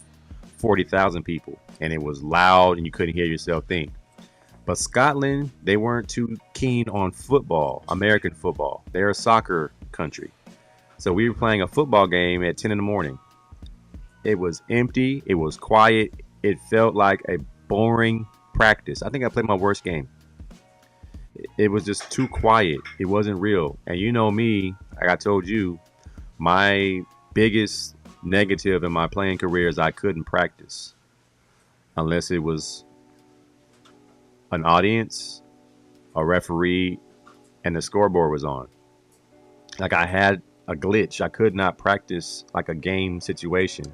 40,000 people and it was loud and you couldn't hear yourself think. But Scotland, they weren't too keen on football, American football. They're a soccer country. So we were playing a football game at 10 in the morning. It was empty. It was quiet. It felt like a boring practice. I think I played my worst game. It was just too quiet. It wasn't real. And you know me, like I told you, my biggest negative in my playing career is I couldn't practice. unless it was an audience, a referee, and the scoreboard was on. Like I had a glitch. I could not practice like a game situation.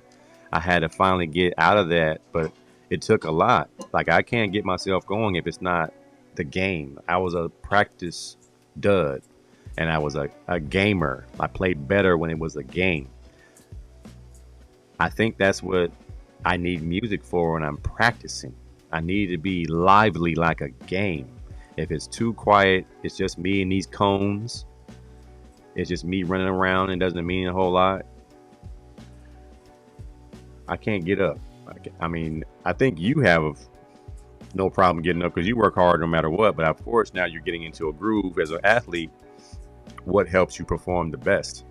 I had to finally get out of that, but it took a lot. Like I can't get myself going if it's not the game. I was a practice dud, and I was a gamer. I played better when it was a game. I think that's what I need music for when I'm practicing. I need to be lively like a game. If it's too quiet, it's just me and these cones. It's just me running around and doesn't mean a whole lot. I can't get up. I mean, I think you have no problem getting up because you work hard no matter what. But of course, now you're getting into a groove as an athlete. What helps you perform the best?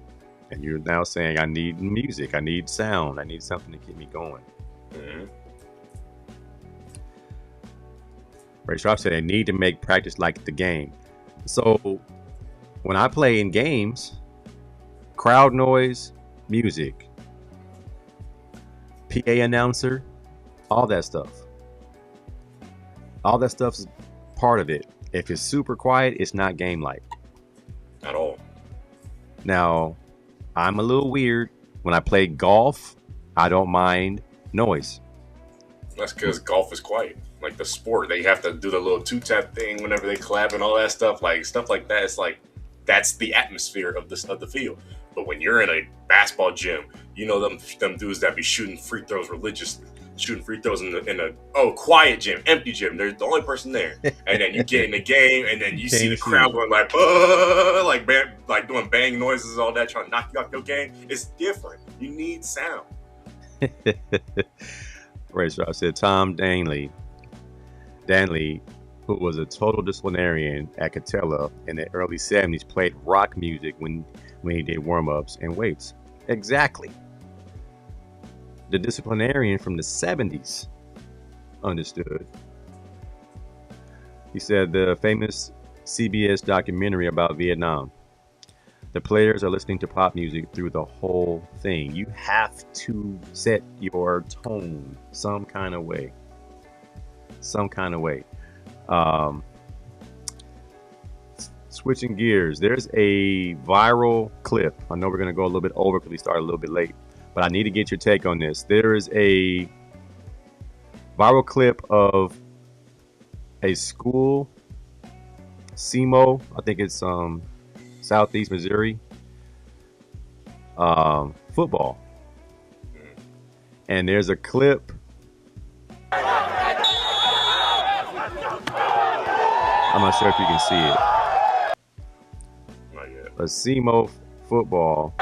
And you're now saying, I need music. I need sound. I need something to keep me going. Mm-hmm. Ray Sharp said, I need to make practice like the game. So when I play in games, crowd noise, music, PA announcer, all that stuff. All that stuff's part of it. If it's super quiet, it's not game-like. At all. Now, I'm a little weird. When I play golf, I don't mind noise. That's because golf is quiet. Like the sport, they have to do the little two-tap thing whenever they clap and all that stuff. Like stuff like that. It's like that's the atmosphere of the field. But when you're in a basketball gym, you know them dudes that be shooting free throws religiously, shooting free throws in a quiet gym, empty gym. They're the only person there, and then you get in the game, and then you see the crowd going like like doing bang noises and all that, trying to knock you off your game. It's different. You need sound. Right, so I said Tom Danley, who was a total disciplinarian at Catella in the early 70s, played rock music when he did warm-ups and weights. Exactly. The disciplinarian from the 70s understood. He said the famous CBS documentary about Vietnam. The players are listening to pop music through the whole thing. You have to set your tone some kind of way. Switching gears, there's a viral clip. I know we're going to go a little bit over because we started a little bit late, but I need to get your take on this. There is a viral clip of a school, SEMO, I think it's Southeast Missouri, football. And there's a clip. I'm not sure if you can see it. Not yet. A SEMO football.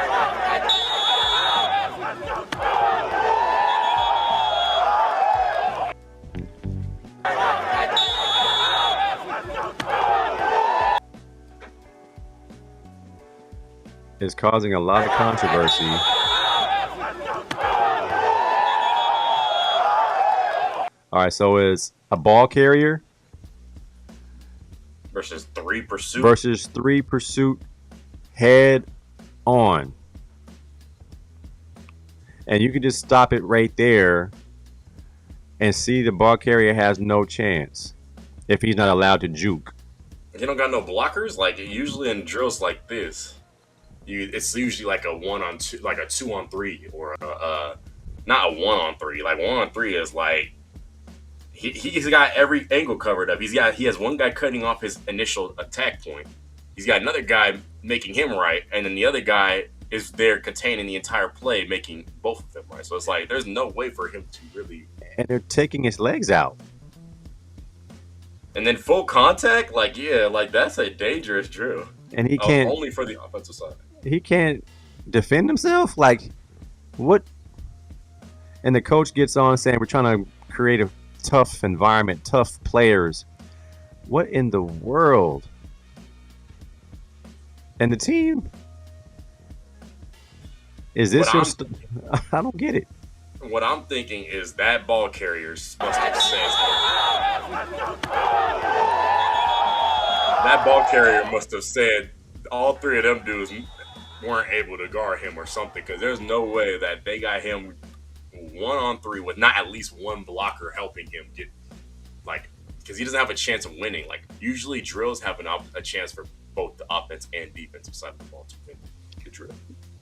Is causing a lot of controversy. All right, so is a ball carrier versus three pursuit head on. And you can just stop it right there and see the ball carrier has no chance if he's not allowed to juke. You don't got no blockers? Like usually in drills like this, it's usually like a 1-on-2, like a 2-on-3, or not a 1-on-3. Like 1-on-3 is like he's got every angle covered up. He has one guy cutting off his initial attack point. He's got another guy making him right, and then the other guy is there containing the entire play, making both of them right. So it's like there's no way for him to really. And they're taking his legs out. And then full contact, like that's a dangerous drill. And he can't only for the offensive side. He can't defend himself. Like what? And the coach gets on saying we're trying to create a tough environment, tough players. What in the world? And the team? Is this your I don't get it. What I'm thinking is that ball carrier must have said that ball carrier must have said all three of them dudes weren't able to guard him or something, because there's no way that they got him 1-on-3 with not at least one blocker helping him get, like, because he doesn't have a chance of winning. Like, usually drills have a chance for both the offense and defensive side of the ball to win the drill.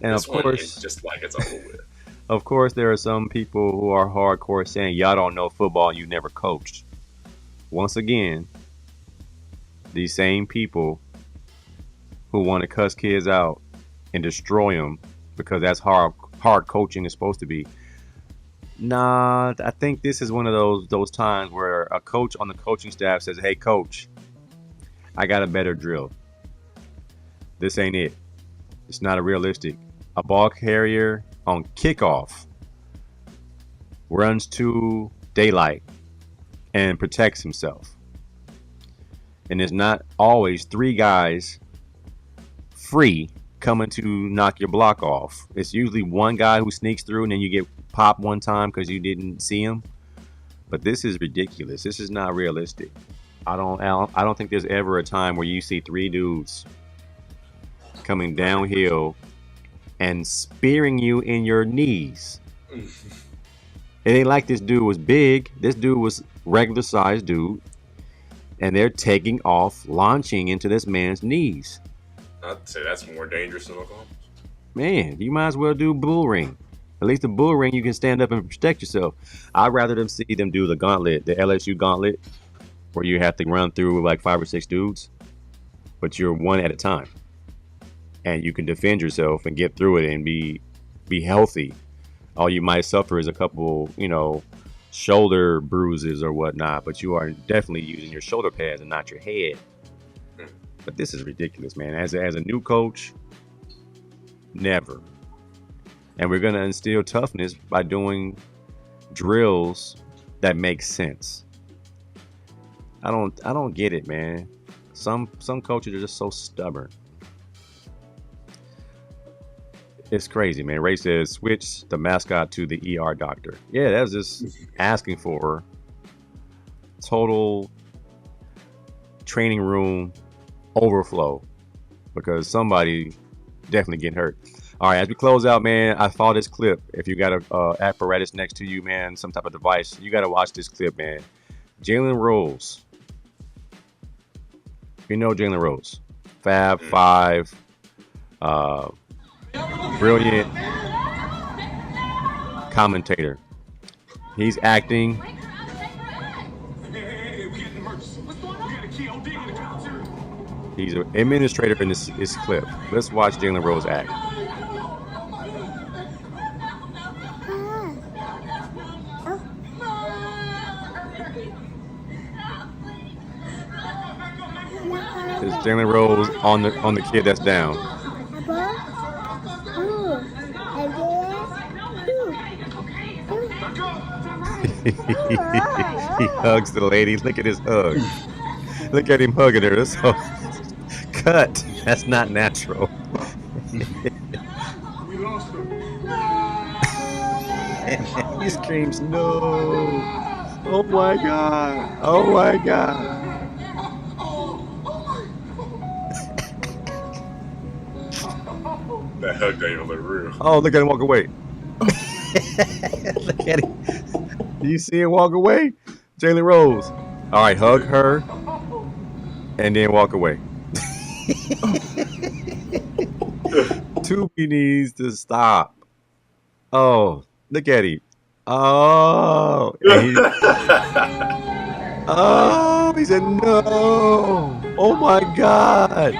And this of course, one is just like it's over with. Of course, there are some people who are hardcore saying y'all don't know football and you never coached. Once again, these same people who want to cuss kids out and destroy them because that's hard coaching is supposed to be. Nah, I think this is one of those times where a coach on the coaching staff says, "Hey, coach, I got a better drill. This ain't it. It's not a realistic. A ball carrier on kickoff runs to daylight and protects himself. And it's not always three guys free coming to knock your block off. It's usually one guy who sneaks through and then you get popped one time because you didn't see him. But this is ridiculous. This is not realistic. I don't think there's ever a time where you see three dudes coming downhill and spearing you in your knees. It ain't like this dude was big. This dude was regular sized dude. And they're taking off, launching into this man's knees. I'd say that's more dangerous than Oklahoma. Man, you might as well do bull ring. At least the bull ring, you can stand up and protect yourself. I'd rather see them do the gauntlet, the LSU gauntlet, where you have to run through like 5 or 6 dudes, but you're one at a time. And you can defend yourself and get through it and be healthy. All you might suffer is a couple, shoulder bruises or whatnot, but you are definitely using your shoulder pads and not your head. But this is ridiculous, man. As a new coach, never. And we're gonna instill toughness by doing drills that make sense. I don't get it, man. Some coaches are just so stubborn. It's crazy, man. Ray says, switch the mascot to the ER doctor. Yeah, that was just asking for total training room overflow because somebody definitely getting hurt. All right, as we close out, man, I saw this clip. If you got a apparatus next to you, man, some type of device, you got to watch this clip, man. Jalen Rose. You know Jalen Rose. Fab Five. Brilliant commentator. He's acting. He's an administrator in this clip. Let's watch Jalen Rose act. It's Jalen Rose on the kid that's down. He hugs the lady. Look at his hug. Look at him hugging her. That's so cut. That's not natural. And he screams, "No! Oh my God! Oh my God!" That hug ain't even look real. Oh, look at him walk away. Look at him. Do you see him walk away? Jalen Rose. All right, hug her and then walk away. Tupi needs to stop. Oh, look at him. Oh. He said no. Oh my God.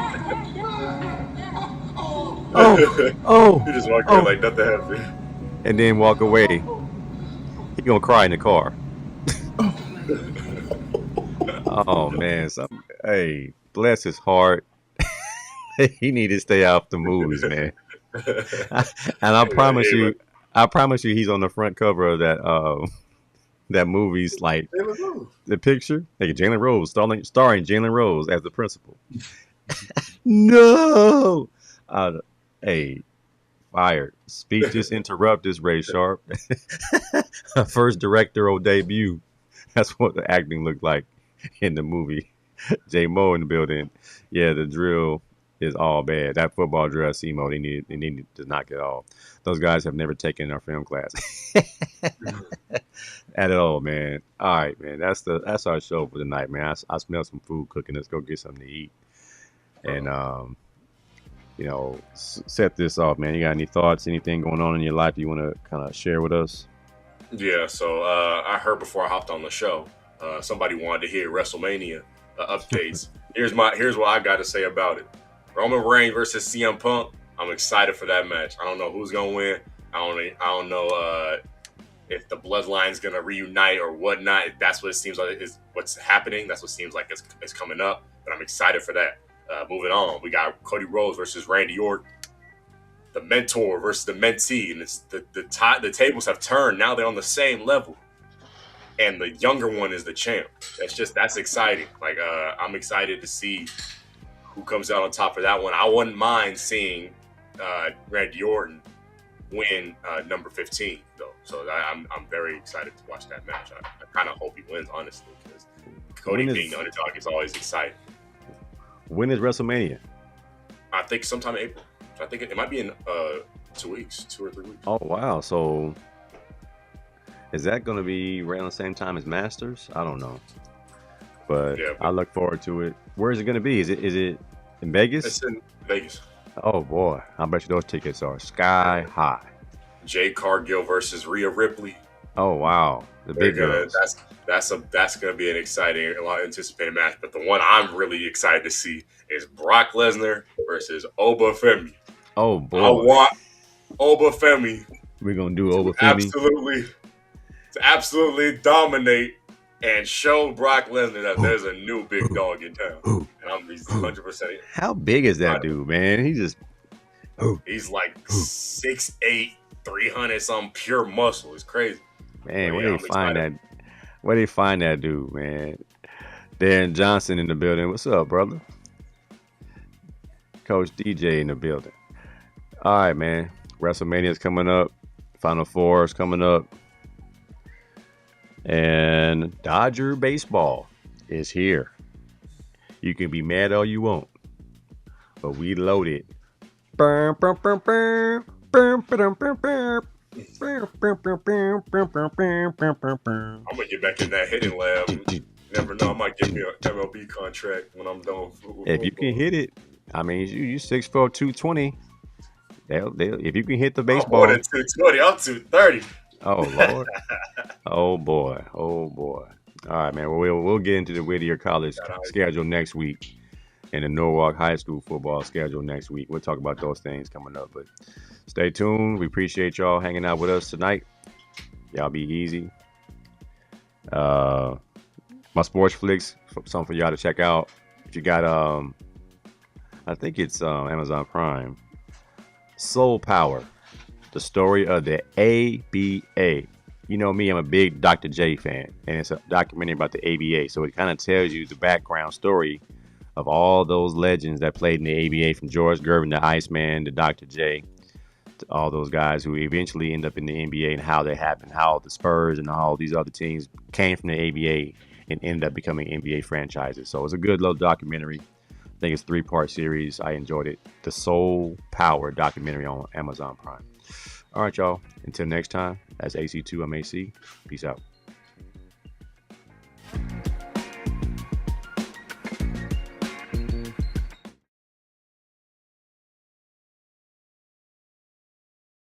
Oh. You just walk in like nothing happened. And then walk away. He gonna cry in the car. Oh man, hey, bless his heart. He need to stay off the movies, man. And I promise you, he's on the front cover of that movie's like the picture. Like Jalen Rose, starring Jalen Rose as the principal. No. Hey. Fired. Speech just interrupted, Ray Sharp. First directorial debut. That's what the acting looked like in the movie. J Mo in the building. Yeah, the drill is all bad. That football drill at CMO, they need to knock it off. Those guys have never taken our film class. at all, man. All right, man. That's our show for tonight, man. I smell some food cooking. Let's go get something to eat. And set this off, man. You got any thoughts? Anything going on in your life you want to kind of share with us? Yeah, so I heard before I hopped on the show, somebody wanted to hear WrestleMania updates. Here's what I got to say about it. Roman Reigns versus CM Punk. I'm excited for that match. I don't know who's gonna win. I don't know if the bloodline's gonna reunite or whatnot. That's what it seems like is what's happening. That's what seems like it's coming up. But I'm excited for that. Moving on, we got Cody Rhodes versus Randy Orton. The mentor versus the mentee, and it's the tables have turned. Now they're on the same level, and the younger one is the champ. That's exciting. Like I'm excited to see who comes out on top for that one. I wouldn't mind seeing Randy Orton win number 15 though. So I'm very excited to watch that match. I kind of hope he wins, honestly, because Cody being the underdog is always exciting. When is WrestleMania? I think sometime in April. I think it might be in 2 weeks, 2 or 3 weeks. Oh, wow. So is that going to be around the same time as Masters? I don't know. But I look forward to it. Where is it going to be? Is it in Vegas? It's in Vegas. Oh, boy. I bet you those tickets are sky high. Jade Cargill versus Rhea Ripley. Oh, wow. The big girls. That's going to be an exciting, a lot of anticipated match. But the one I'm really excited to see is Brock Lesnar versus Oba Femi. Oh, boy. I want Oba Femi. We're going to do Oba Femi. To absolutely dominate and show Brock Lesnar that there's a new big dog in town. And I'm 100%. How big is that dude, man? He's like 6'8", 300 some pure muscle. It's crazy. Man, where they find that dude, man? Darren Johnson in the building. What's up, brother? Coach DJ in the building. All right, man. WrestleMania is coming up. Final Four is coming up. And Dodger baseball is here. You can be mad all you want, but we loaded. I'm gonna get back in that hitting lab. Never know, I might get me an MLB contract when I'm done. If you can hit it, I mean, you 6'4", 220. They'll if you can hit the baseball. I'm more than 220. I'm 230. Oh Lord. Oh boy. All right, man. Well, we'll get into the Whittier College schedule next week, and the Norwalk High School football schedule next week. We'll talk about those things coming up. But stay tuned. We appreciate y'all hanging out with us tonight. Y'all be easy. My Sports Flix, something for y'all to check out. If you got I think it's Amazon Prime. Soul Power, the story of the ABA. You know me, I'm a big Dr. J fan, and it's a documentary about the ABA. So it kind of tells you the background story of all those legends that played in the ABA, from George Gervin to Iceman to Dr. J, to all those guys who eventually end up in the NBA, and how they happened, how the Spurs and all these other teams came from the ABA and ended up becoming NBA franchises. So it's a good little documentary. I think it's a 3-part series. I enjoyed it. The Soul Power documentary on Amazon Prime. All right, y'all. Until next time, that's AC2, I'm AC. Peace out.